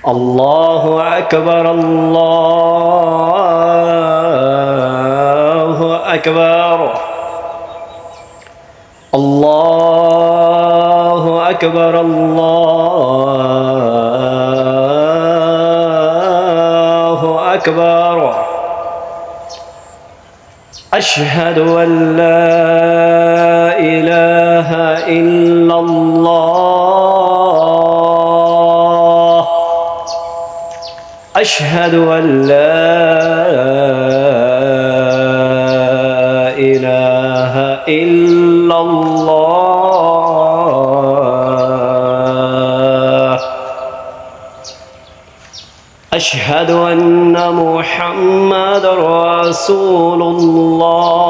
الله أكبر الله أكبر الله أكبر الله أكبر أشهد أن لا إله إلا الله أشهد أن لا إله إلا الله أشهد أن محمد رسول الله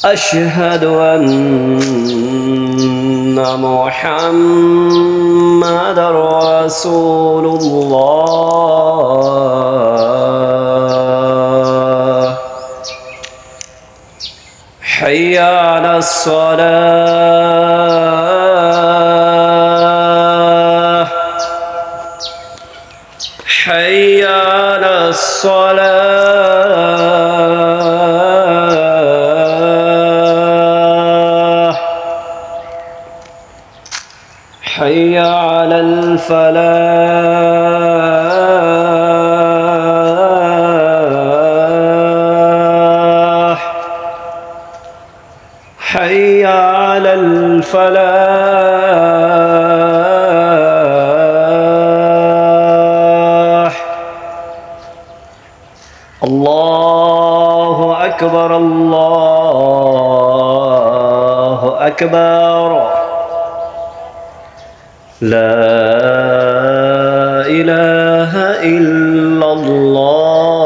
أشهد أن محمد رسول الله حي على الصلاة حي على الصلاة حي على الفلاح حي على الفلاح الله أكبر الله أكبر لا إله إلا الله